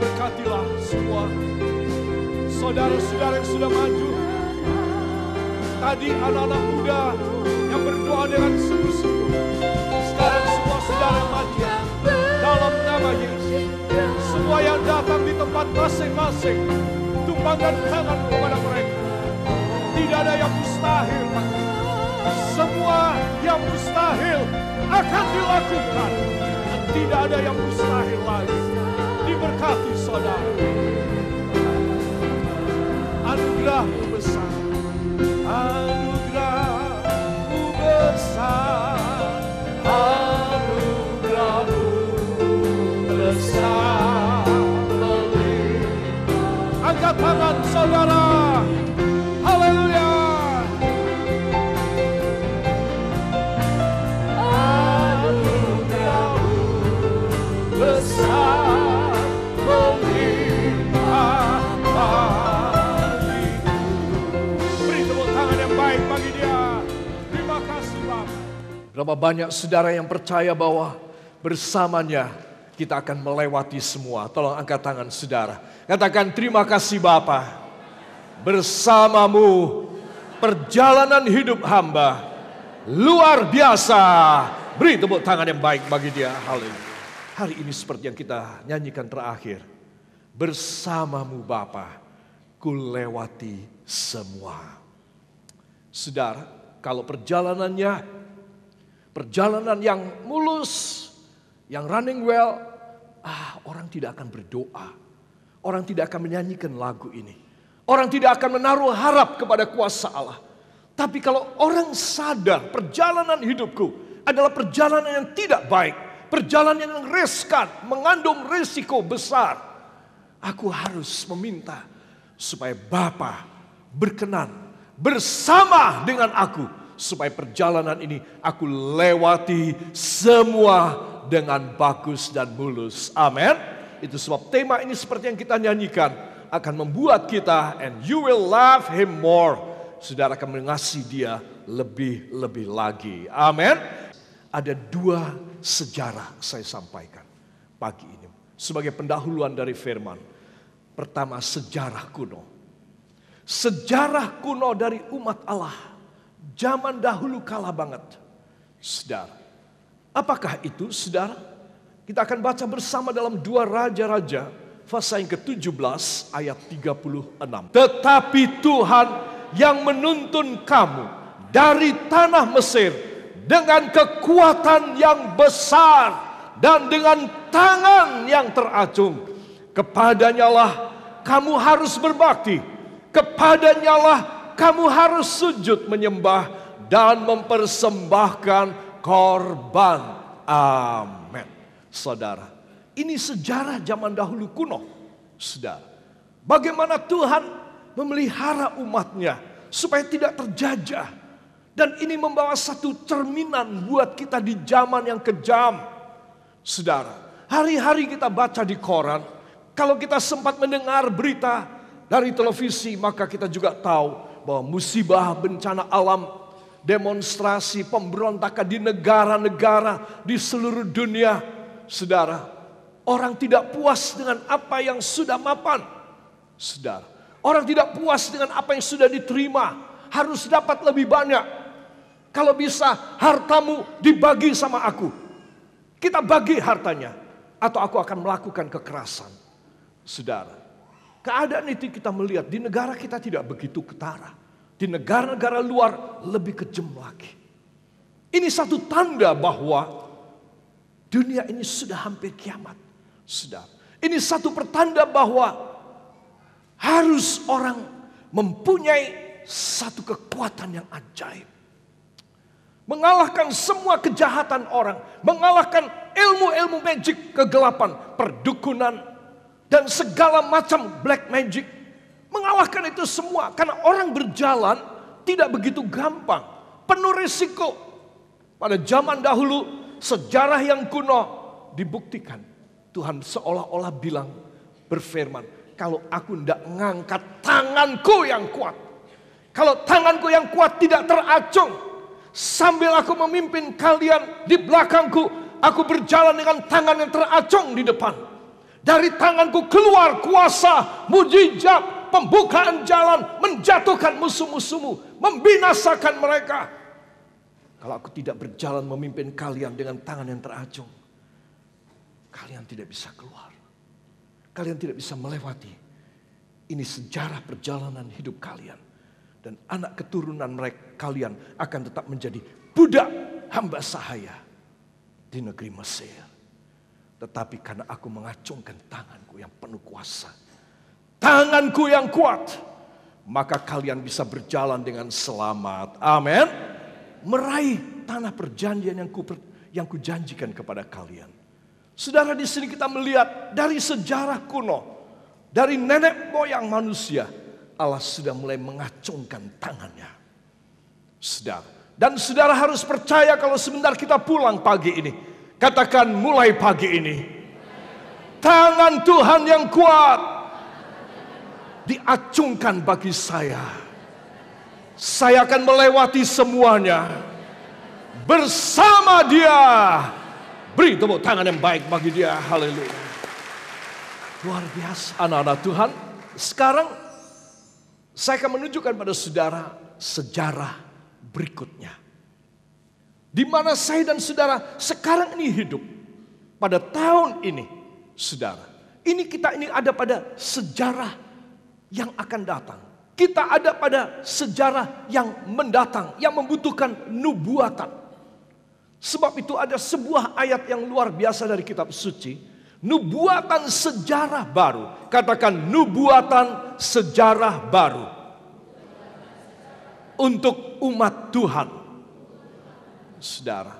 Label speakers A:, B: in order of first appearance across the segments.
A: Berkatilah semua saudara-saudara yang sudah maju. Tadi anak-anak muda yang berdoa dengan sungguh-sungguh. Sekarang semua saudara yang maju dalam nama Yesus. Semua yang datang di tempat masing-masing, tumpangkan tangan kepada mereka. Tidak ada yang mustahil. Semua yang mustahil akan dilakukan. Tidak ada yang mustahil lagi. Diberkati saudara. Anugerah-Mu besar. Anugerah-Mu besar. Anugerah-Mu besar. Angkat tangan saudara. Haleluya. Anugerah-Mu besar. Berapa banyak saudara yang percaya bahwa bersamanya kita akan melewati semua. Tolong angkat tangan saudara. Katakan terima kasih Bapa. Bersamamu perjalanan hidup hamba luar biasa. Beri tepuk tangan yang baik bagi dia. Haleluya. Hari ini seperti yang kita nyanyikan terakhir. Bersamamu Bapa ku lewati semua. Saudara, kalau perjalanan yang mulus, yang running well, orang tidak akan berdoa. Orang tidak akan menyanyikan lagu ini. Orang tidak akan menaruh harap kepada kuasa Allah. Tapi kalau orang sadar perjalanan hidupku adalah perjalanan yang tidak baik, perjalanan yang riskan, mengandung risiko besar, aku harus meminta supaya Bapa berkenan bersama dengan aku, supaya perjalanan ini aku lewati semua dengan bagus dan mulus. Amin. Itu sebab tema ini seperti yang kita nyanyikan akan membuat kita, and you will love him more. Saudara akan mengasihi dia lebih-lebih lagi. Amin. Ada dua sejarah saya sampaikan pagi ini sebagai pendahuluan dari firman. Pertama, sejarah kuno. Sejarah kuno dari umat Allah. Zaman dahulu kala banget. Saudara, apakah itu saudara? Kita akan baca bersama dalam 2 Raja-Raja pasal yang ke-17 ayat 36. Tetapi Tuhan yang menuntun kamu dari tanah Mesir dengan kekuatan yang besar dan dengan tangan yang teracung. Kepadanyalah kamu harus berbakti. Kepadanyalah kamu harus sujud menyembah dan mempersembahkan korban. Amin. Saudara, ini sejarah zaman dahulu kuno. Saudara, bagaimana Tuhan memelihara umatnya supaya tidak terjajah. Dan ini membawa satu cerminan buat kita di zaman yang kejam. Saudara, hari-hari kita baca di koran. Kalau kita sempat mendengar berita dari televisi, maka kita juga tahu bahwa musibah, bencana alam, demonstrasi, pemberontakan di negara-negara di seluruh dunia. Saudara, orang tidak puas dengan apa yang sudah mapan. Saudara, orang tidak puas dengan apa yang sudah diterima. Harus dapat lebih banyak. Kalau bisa hartamu dibagi sama aku. Kita bagi hartanya. Atau aku akan melakukan kekerasan. Saudara, keadaan itu kita melihat di negara kita tidak begitu ketara. Di negara-negara luar lebih kejam lagi. Ini satu tanda bahwa dunia ini sudah hampir kiamat. Saudara, ini satu pertanda bahwa harus orang mempunyai satu kekuatan yang ajaib. Mengalahkan semua kejahatan orang. Mengalahkan ilmu-ilmu magic, kegelapan, perdukunan, dan segala macam black magic. Mengalahkan itu semua. Karena orang berjalan tidak begitu gampang. Penuh risiko. Pada zaman dahulu, sejarah yang kuno dibuktikan. Tuhan seolah-olah bilang, berfirman, kalau aku tidak mengangkat tanganku yang kuat. Kalau tanganku yang kuat tidak teracung. Sambil aku memimpin kalian di belakangku, aku berjalan dengan tangan yang teracung di depan. Dari tanganku keluar kuasa, mujizat, pembukaan jalan, menjatuhkan musuh-musuhmu, membinasakan mereka. Kalau aku tidak berjalan memimpin kalian dengan tangan yang teracung, kalian tidak bisa keluar. Kalian tidak bisa melewati. Ini sejarah perjalanan hidup kalian. Dan anak keturunan mereka kalian akan tetap menjadi budak hamba sahaya di negeri Mesir. Tetapi karena aku mengacungkan tanganku yang penuh kuasa, tanganku yang kuat, maka kalian bisa berjalan dengan selamat. Amin. Meraih tanah perjanjian yang kujanjikan kepada kalian. Saudara, di sini kita melihat dari sejarah kuno, dari nenek moyang manusia, Allah sudah mulai mengacungkan tangannya. Saudara, dan saudara harus percaya kalau sebentar kita pulang pagi ini. Katakan, mulai pagi ini, tangan Tuhan yang kuat diacungkan bagi saya. Saya akan melewati semuanya bersama Dia. Beri tepuk tangan yang baik bagi Dia. Haleluya. Luar biasa anak-anak Tuhan. Sekarang saya akan menunjukkan pada saudara sejarah berikutnya. Di mana saya dan saudara sekarang ini hidup. Pada tahun ini, saudara. Kita ada pada sejarah yang akan datang. Kita ada pada sejarah yang mendatang, yang membutuhkan nubuatan. Sebab itu ada sebuah ayat yang luar biasa dari kitab suci. Nubuatan sejarah baru. Katakan, nubuatan sejarah baru. Untuk umat Tuhan. Saudara.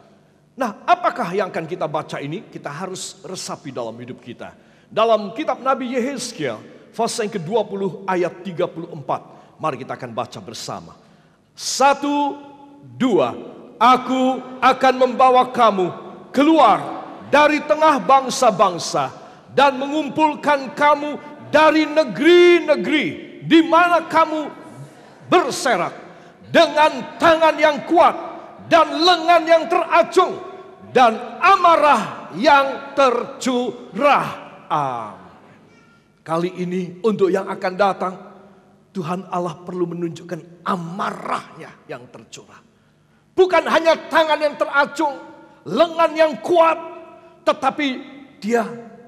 A: Nah, apakah yang akan kita baca ini? Kita harus resapi dalam hidup kita. Dalam kitab Nabi Yehezkiel, pasal yang ke-20 ayat 34. Mari kita akan baca bersama. 1, 2. Aku akan membawa kamu keluar dari tengah bangsa-bangsa dan mengumpulkan kamu dari negeri-negeri di mana kamu berserak dengan tangan yang kuat dan lengan yang teracung dan amarah yang tercurah. Kali ini untuk yang akan datang, Tuhan Allah perlu menunjukkan amarahnya yang tercurah. Bukan hanya tangan yang teracung, lengan yang kuat, tetapi Dia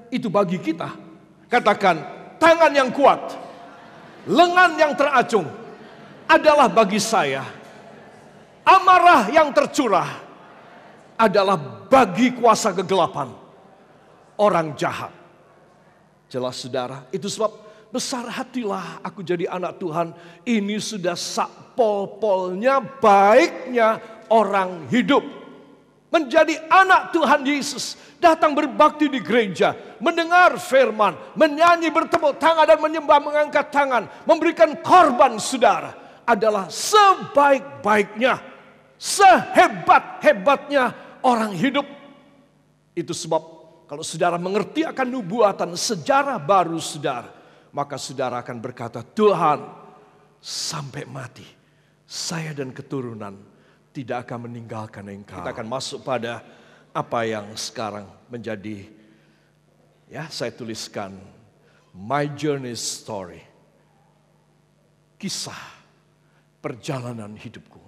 A: itu bagi kita. Katakan, tangan yang kuat, lengan yang teracung adalah bagi saya. Amarah yang tercurah adalah bagi kuasa kegelapan, orang jahat. Jelas saudara, itu sebab besar hatilah aku jadi anak Tuhan. Ini sudah sakpol-polnya baiknya orang hidup. Menjadi anak Tuhan Yesus, datang berbakti di gereja, mendengar firman, menyanyi, bertepuk tangan dan menyembah, mengangkat tangan, memberikan korban saudara, adalah sebaik-baiknya, sehebat-hebatnya orang hidup. Itu sebab kalau saudara mengerti akan nubuatan sejarah baru saudara, maka saudara akan berkata, Tuhan, sampai mati saya dan keturunan tidak akan meninggalkan Engkau. Kita akan masuk pada apa yang sekarang menjadi, saya tuliskan, my journey story. Kisah perjalanan hidupku.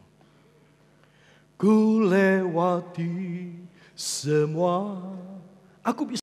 A: Ku lewati semua. Aku bisa